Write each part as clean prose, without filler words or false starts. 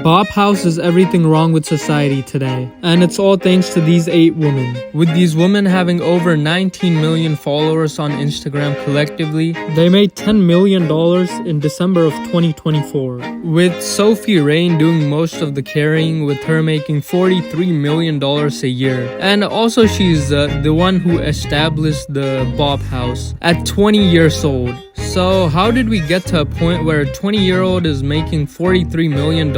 Bop House is everything wrong with society today, and it's all thanks to these 8 women. With these women having over 19 million followers on Instagram collectively, they made $10 million in December of 2024. With Sophie Rain doing most of the carrying, with her making $43 million a year. And also she's the one who established the Bop House at 20 years old. So how did we get to a point where a 20-year-old is making $43 million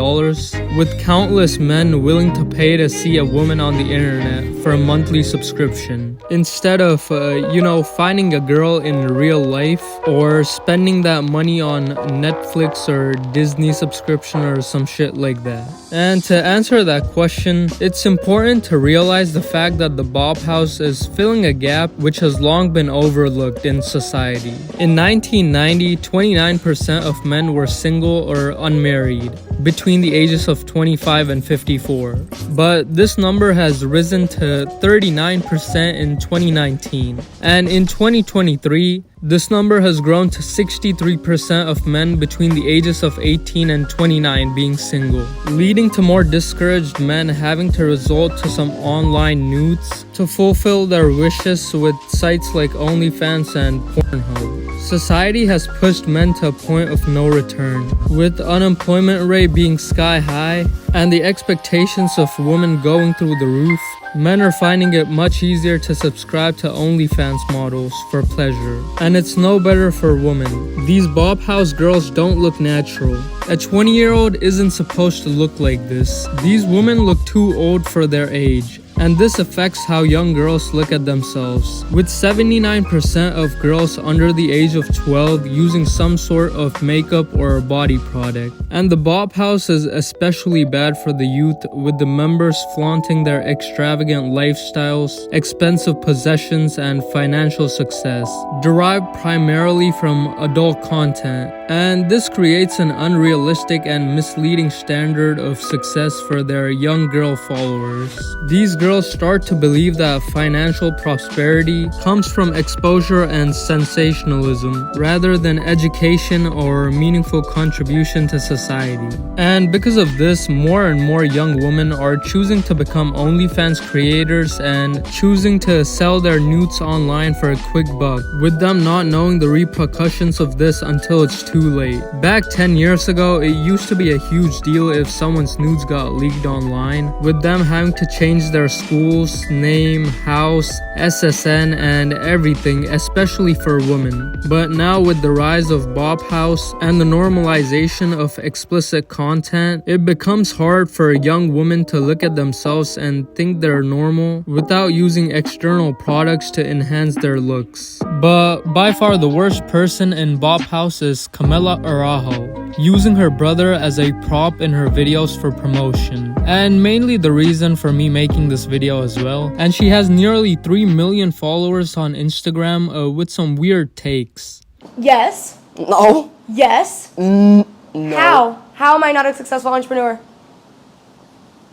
with countless men willing to pay to see a woman on the internet for a monthly subscription? Instead of, finding a girl in real life or spending that money on Netflix or Disney subscription or some shit like that. And to answer that question, it's important to realize the fact that the Bop House is filling a gap which has long been overlooked in society. In 1990, 29% of men were single or unmarried between the ages of 25 and 54. But this number has risen to 39% in 2019. And in 2023, this number has grown to 63% of men between the ages of 18 and 29 being single, leading to more discouraged men having to resort to some online nudes to fulfill their wishes with sites like OnlyFans and Pornhub. Society has pushed men to a point of no return, with unemployment rate being sky high and the expectations of women going through the roof. Men are finding it much easier to subscribe to OnlyFans models for pleasure. And it's no better for women. These Bop House girls don't look natural. A 20-year-old isn't supposed to look like this. These women look too old for their age. And this affects how young girls look at themselves, with 79% of girls under the age of 12 using some sort of makeup or a body product. And the Bop House is especially bad for the youth, with the members flaunting their extravagant lifestyles, expensive possessions, and financial success, derived primarily from adult content. And this creates an unrealistic and misleading standard of success for their young girl followers. These girls start to believe that financial prosperity comes from exposure and sensationalism rather than education or meaningful contribution to society. And because of this, more and more young women are choosing to become OnlyFans creators and choosing to sell their nudes online for a quick buck, with them not knowing the repercussions of this until it's too late. Back 10 years ago, it used to be a huge deal if someone's nudes got leaked online, with them having to change their schools, name, house, SSN, and everything, especially for women. But now with the rise of Bop House and the normalization of explicit content, it becomes hard for a young woman to look at themselves and think they're normal without using external products to enhance their looks. But by far the worst person in Bop House is Camila Araujo, using her brother as a prop in her videos for promotion. And mainly the reason for me making this video as well. And she has nearly 3 million followers on Instagram with some weird takes. Yes. No. Yes. No. How am I not a successful entrepreneur?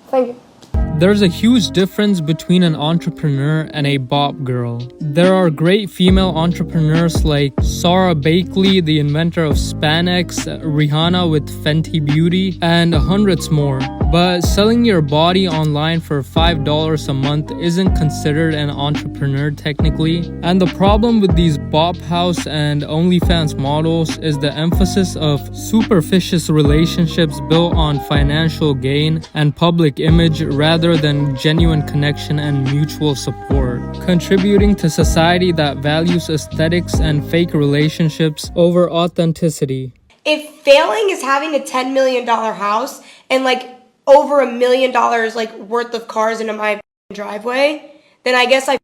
Thank you. There's a huge difference between an entrepreneur and a bop girl. There are great female entrepreneurs like Sarah Bakley, the inventor of Spanx, Rihanna with Fenty Beauty, and hundreds more. But selling your body online for $5 a month isn't considered an entrepreneur technically. And the problem with these Bop House and OnlyFans models is the emphasis of superficial relationships built on financial gain and public image rather than genuine connection and mutual support, contributing to society that values aesthetics and fake relationships over authenticity. If failing is having a $10 million house and over $1 million worth of cars into my driveway, then I guess I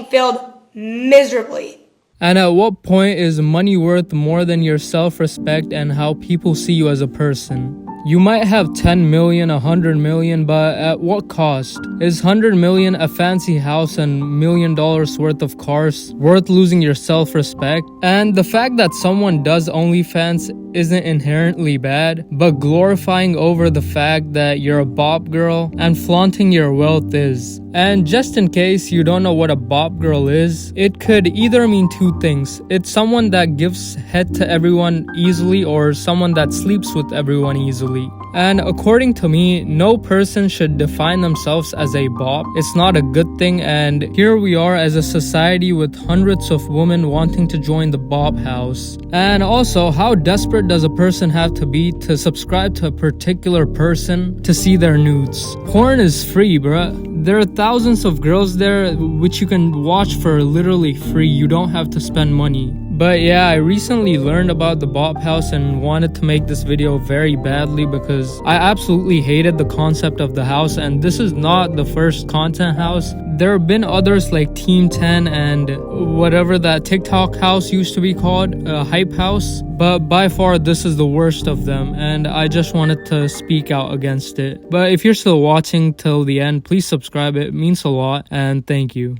failed miserably. And at what point is money worth more than your self-respect and how people see you as a person? You might have 10 million, 100 million, but at what cost? Is 100 million a fancy house and $1 million worth of cars worth losing your self-respect? And the fact that someone does OnlyFans isn't inherently bad, but glorifying over the fact that you're a bop girl and flaunting your wealth is. And just in case you don't know what a bop girl is, it could either mean two things. It's someone that gives head to everyone easily or someone that sleeps with everyone easily. And according to me, no person should define themselves as a bop. It's not a good thing, and here we are as a society with hundreds of women wanting to join the bop house. And also, how desperate does a person have to be to subscribe to a particular person to see their nudes? Porn is free, bruh. There are thousands of girls there which you can watch for literally free. You don't have to spend money. But yeah, I recently learned about the bop house and wanted to make this video very badly because I absolutely hated the concept of the house, and this is not the first content house. There have been others like Team 10 and whatever that TikTok house used to be called, Hype House. But by far this is the worst of them, and I just wanted to speak out against it. But if you're still watching till the end, please subscribe. It means a lot, and thank you.